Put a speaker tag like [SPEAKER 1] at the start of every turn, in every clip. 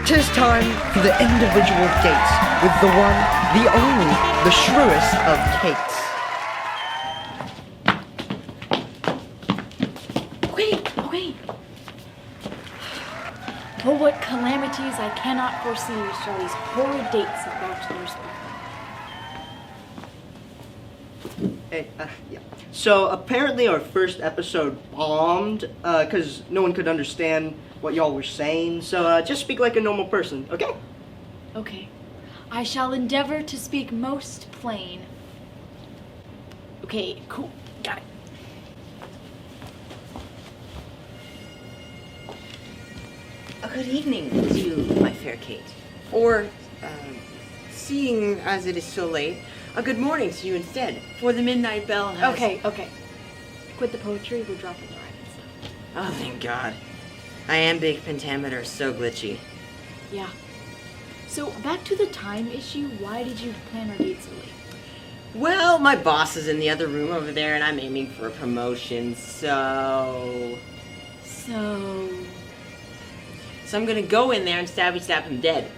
[SPEAKER 1] 'Tis time for the individual dates with the one, the only, the shrewest of Kates.
[SPEAKER 2] Wait. Oh, what calamities I cannot foresee shall these horrid dates of bachelors bring.
[SPEAKER 1] Hey, yeah. So apparently our first episode bombed, cause no one could understand what y'all were saying. So just speak like a normal person, okay?
[SPEAKER 2] Okay. I shall endeavor to speak most plain. Okay, cool. Got it.
[SPEAKER 3] Good evening to you, my fair Kate. Or, seeing as it is so late, a good morning to you instead, for the midnight bell has...
[SPEAKER 2] Okay. Quit the poetry, we're dropping the rhyme and stuff.
[SPEAKER 3] Oh, thank God. Iambic pentameter is so glitchy.
[SPEAKER 2] Yeah. So, back to the time issue, why did you plan our date so late?
[SPEAKER 3] Well, my boss is in the other room over there, and I'm aiming for a promotion, so I'm gonna go in there and stab him dead.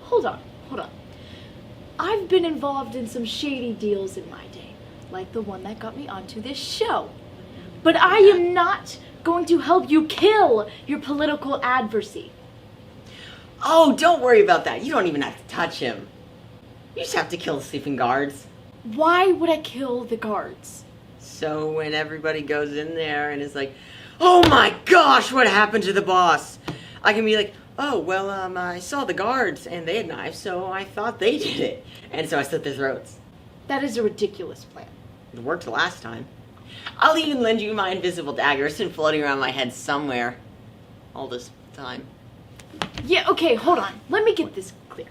[SPEAKER 2] Hold on. I've been involved in some shady deals in my day, like the one that got me onto this show. But I am not going to help you kill your political adversary.
[SPEAKER 3] Oh, don't worry about that. You don't even have to touch him. You just have to kill the sleeping guards.
[SPEAKER 2] Why would I kill the guards?
[SPEAKER 3] So when everybody goes in there and is like, oh my gosh, what happened to the boss? I can be like, oh, well, I saw the guards and they had knives, so I thought they did it. And so I slit their throats.
[SPEAKER 2] That is a ridiculous plan.
[SPEAKER 3] It worked the last time. I'll even lend you my invisible dagger. It's been floating around my head somewhere all this time.
[SPEAKER 2] Yeah, okay, hold on. Let me get this clear.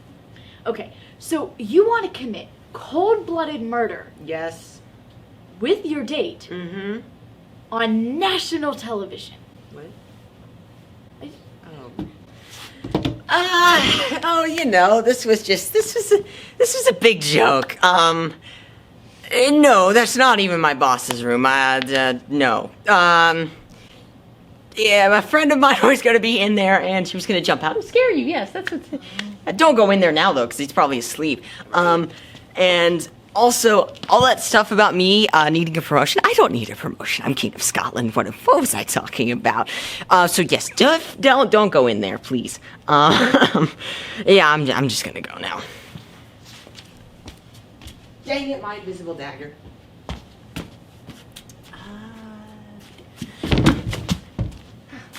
[SPEAKER 2] Okay, so you want to commit cold-blooded murder.
[SPEAKER 3] Yes.
[SPEAKER 2] With your date.
[SPEAKER 3] Mm-hmm.
[SPEAKER 2] On national television.
[SPEAKER 3] What? Oh, you know, this was a big joke. No, that's not even my boss's room. No. Yeah, a friend of mine was going to be in there, and she was going to jump out and scare you. Yes, that's what. Don't go in there now, though, because he's probably asleep. And also, all that stuff about me needing a promotion, I don't need a promotion. I'm King of Scotland. What was I talking about? So yes, don't go in there, please. Yeah, I'm just gonna go now. Dang it, my invisible dagger.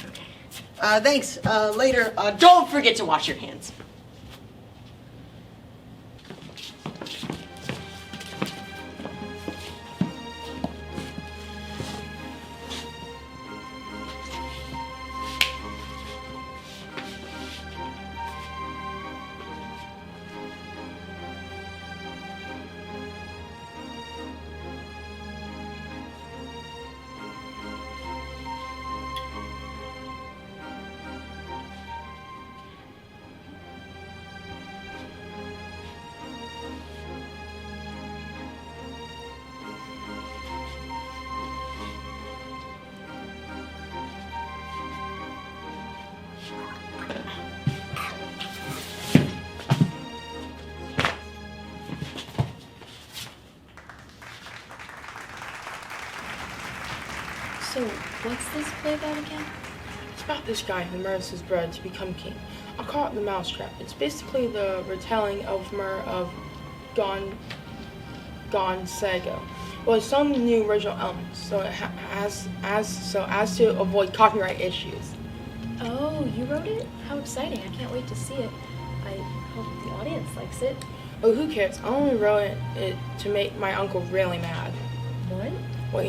[SPEAKER 3] Okay. Thanks. Later. Don't forget to wash your hands.
[SPEAKER 2] So, what's this play about again?
[SPEAKER 4] It's about this guy who murders his brother to become king. I'll call it The Mousetrap. It's basically the retelling of murder of Gonzaga. Well, it's some new original elements, so it as to avoid copyright issues.
[SPEAKER 2] Oh, you wrote it? How exciting. I can't wait to see it. I hope the audience likes it.
[SPEAKER 4] Oh, who cares? I only wrote it to make my uncle really mad.
[SPEAKER 2] What?
[SPEAKER 4] Well,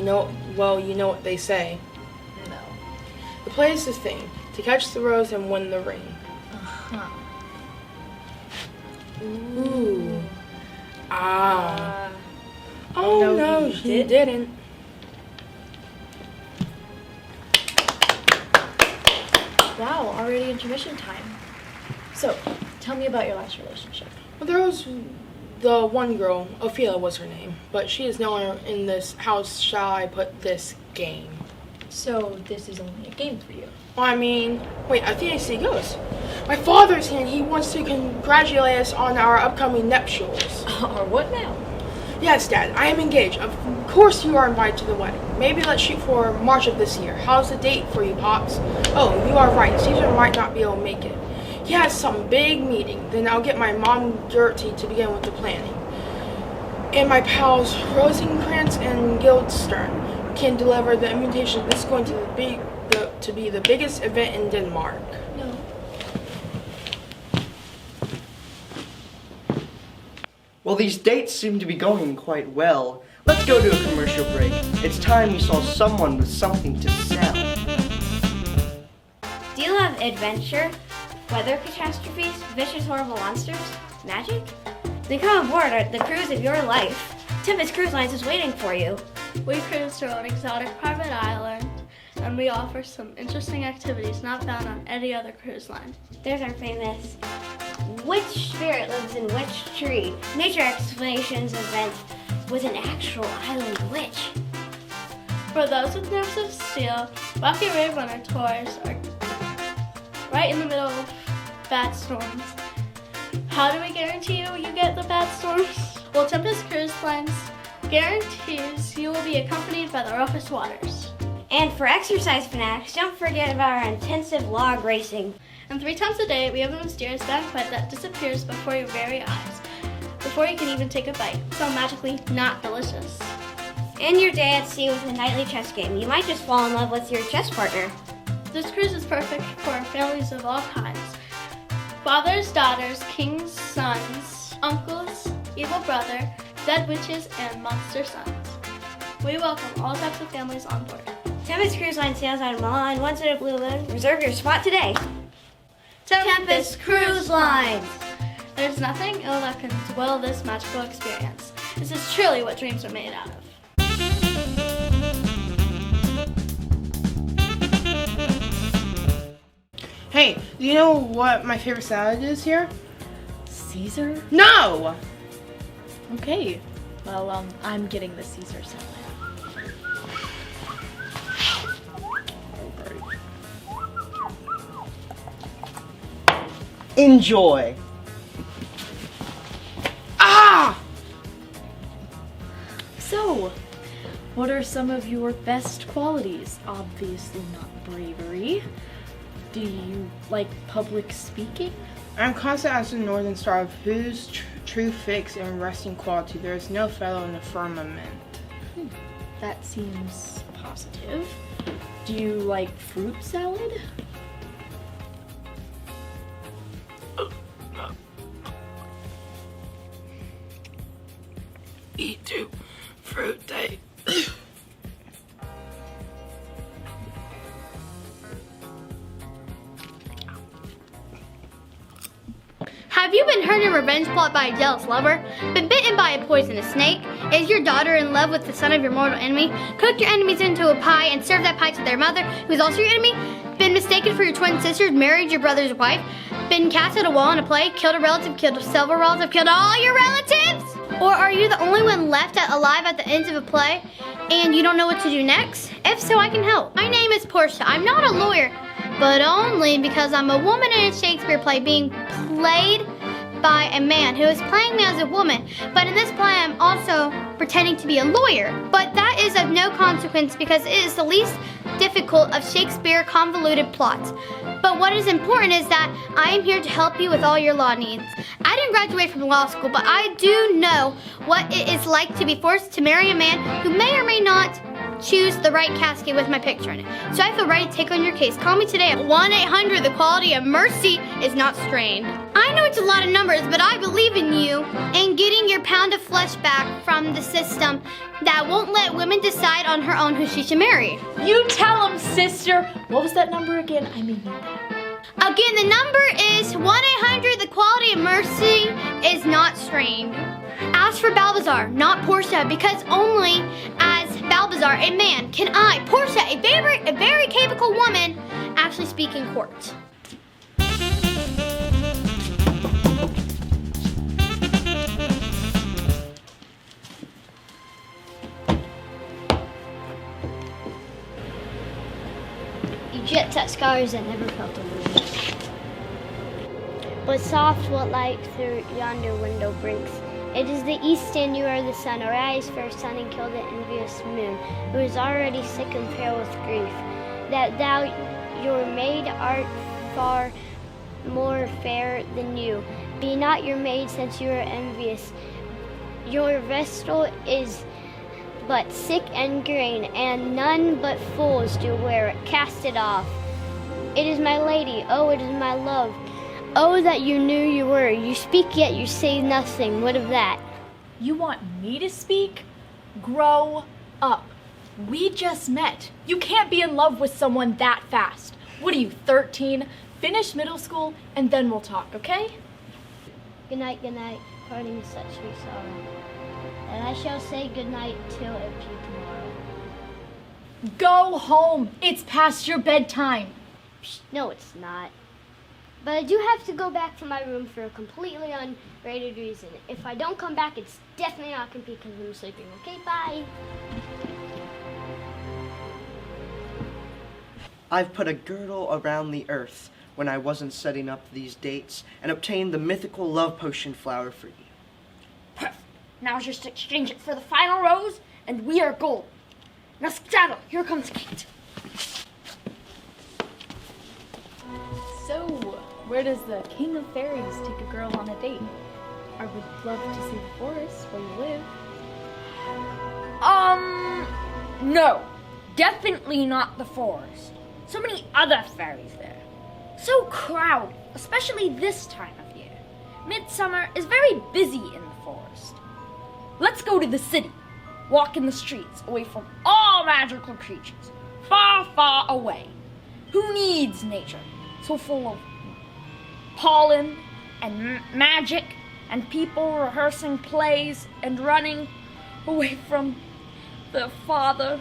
[SPEAKER 4] you know what they say.
[SPEAKER 2] No.
[SPEAKER 4] The play is this thing: to catch the rose and win the ring.
[SPEAKER 2] Uh-huh.
[SPEAKER 4] Ooh. Ah. Oh no, he didn't.
[SPEAKER 2] Wow, already intermission time. So, tell me about your last relationship.
[SPEAKER 4] Well, there was the one girl, Ophelia was her name, but she is no longer in this house, shall I put this game.
[SPEAKER 2] So this is only a game for you.
[SPEAKER 4] Well, I mean, wait, I think I see a ghost. My father's here and he wants to congratulate us on our upcoming nuptials.
[SPEAKER 2] Or what now?
[SPEAKER 4] Yes, Dad, I am engaged. Of course you are invited to the wedding. Maybe let's shoot for March of this year. How's the date for you, Pops? Oh, you are right. Caesar might not be able to make it. He has some big meeting. Then I'll get my mom Gertie to begin with the planning. And my pals Rosencrantz and Guildstern can deliver the invitation. This is going to be the biggest event in Denmark.
[SPEAKER 2] No.
[SPEAKER 1] Well, these dates seem to be going quite well. Let's go to a commercial break. It's time we saw someone with something to sell.
[SPEAKER 5] Do you love adventure, weather catastrophes, vicious horrible monsters, magic? Then come aboard the cruise of your life. Tempest Cruise Lines is waiting for you.
[SPEAKER 6] We cruise through an exotic private island, and we offer some interesting activities not found on any other cruise line.
[SPEAKER 5] There's our famous which spirit lives in which tree nature explanations event with an actual island witch.
[SPEAKER 6] For those with nerves of steel, Rocky Ray Runner tours are right in the middle of bad storms. How do we guarantee you get the bad storms? Well, Tempest Cruise Lines guarantees you will be accompanied by the roughest waters.
[SPEAKER 5] And for exercise fanatics, don't forget about our intensive log racing.
[SPEAKER 6] And 3 times a day, we have a mysterious banquet that disappears before your very eyes, before you can even take a bite. So magically not delicious.
[SPEAKER 5] And your day at sea with a nightly chess game. You might just fall in love with your chess partner.
[SPEAKER 6] This cruise is perfect for families of all kinds. Fathers, daughters, kings, sons, uncles, evil brother, dead witches, and monster sons. We welcome all types of families on board.
[SPEAKER 5] Tempest Cruise Line sails out of Milan once in a blue moon. Reserve your spot today.
[SPEAKER 6] Tempest Cruise Lines! There's nothing ill that can spoil this magical experience. This is truly what dreams are made out of.
[SPEAKER 4] Hey, do you know what my favorite salad is here?
[SPEAKER 2] Caesar?
[SPEAKER 4] No!
[SPEAKER 2] Okay. Well, I'm getting the Caesar salad.
[SPEAKER 1] Enjoy.
[SPEAKER 4] Ah!
[SPEAKER 2] So, what are some of your best qualities? Obviously not bravery. Do you like public speaking?
[SPEAKER 4] I'm constant as the northern star of whose true fixed and resting quality there is no fellow in the firmament.
[SPEAKER 2] That seems positive. Do you like fruit salad?
[SPEAKER 4] Eat to fruit day.
[SPEAKER 7] Have you been hurt in revenge plot by a jealous lover? Been bitten by a poisonous snake? Is your daughter in love with the son of your mortal enemy? Cooked your enemies into a pie and served that pie to their mother, who is also your enemy? Been mistaken for your twin sisters, married your brother's wife? Been cast at a wall in a play, killed a relative, killed several relatives, killed all your relatives? Or are you the only one left alive at the end of a play and you don't know what to do next? If so, I can help. My name is Portia. I'm not a lawyer, but only because I'm a woman in a Shakespeare play being played by a man who is playing me as a woman. But in this play, I'm also pretending to be a lawyer. But that is of no consequence because it is the least difficult of Shakespeare convoluted plots. But what is important is that I am here to help you with all your law needs. I didn't graduate from law school, but I do know what it is like to be forced to marry a man who may or may not choose the right casket with my picture in it. So I feel ready to take on your case. Call me today at 1-800. The quality of mercy is not strained. I know it's a lot of numbers, but I believe in you and getting your pound of flesh back from the system that won't let women decide on her own who she should marry.
[SPEAKER 2] You tell him, sister. What was that number again? I may need that.
[SPEAKER 7] Again, the number is 1-800. The quality of mercy is not strained. Ask for Balbazar, not Portia, because only as Balbazar, a man, can I, Portia, a very capable woman, actually speak in court.
[SPEAKER 8] scars that never felt a wound. But soft what light through yonder window breaks. It is the east, and you are the sun. Arise, fair sun, and kill the envious moon, who is already sick and pale with grief. That thou, your maid, art far more fair than you. Be not your maid, since you are envious. Your vestal is but sick and green, and none but fools do wear it. Cast it off. It is my lady, oh, it is my love. Oh, that you knew you were. You speak, yet you say nothing. What of that?
[SPEAKER 2] You want me to speak? Grow up. We just met. You can't be in love with someone that fast. What are you, 13? Finish middle school, and then we'll talk, okay?
[SPEAKER 8] Good night, parting is such sweet sorrow. And I shall say good night till it be tomorrow.
[SPEAKER 2] Go home. It's past your bedtime.
[SPEAKER 8] Psst, no, it's not. But I do have to go back to my room for a completely unrated reason. If I don't come back, it's definitely not going to be because I'm sleeping. Okay, bye.
[SPEAKER 1] I've put a girdle around the earth when I wasn't setting up these dates and obtained the mythical love potion flower for you.
[SPEAKER 5] Perfect. Now just exchange it for the final rose, and we are gold. Now skedaddle. Here comes Kate.
[SPEAKER 2] So, where does the King of Fairies take a girl on a date? I would love to see the forest where you live.
[SPEAKER 9] No. Definitely not the forest. So many other fairies there. So crowded, especially this time of year. Midsummer is very busy in the forest. Let's go to the city. Walk in the streets, away from all magical creatures. Far, far away. Who needs nature? So full of pollen and magic and people rehearsing plays and running away from their father,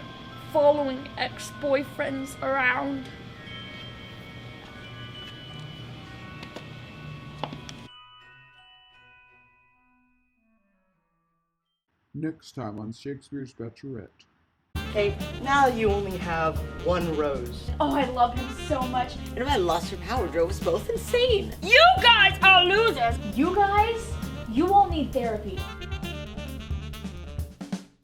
[SPEAKER 9] following ex-boyfriends around.
[SPEAKER 10] Next time on Shakespeare's Bachelorette.
[SPEAKER 1] Kate, now you only have one rose.
[SPEAKER 2] Oh, I love him so much.
[SPEAKER 3] And if I lost your power, drove us both insane.
[SPEAKER 9] You guys are losers!
[SPEAKER 2] You guys, you all need therapy.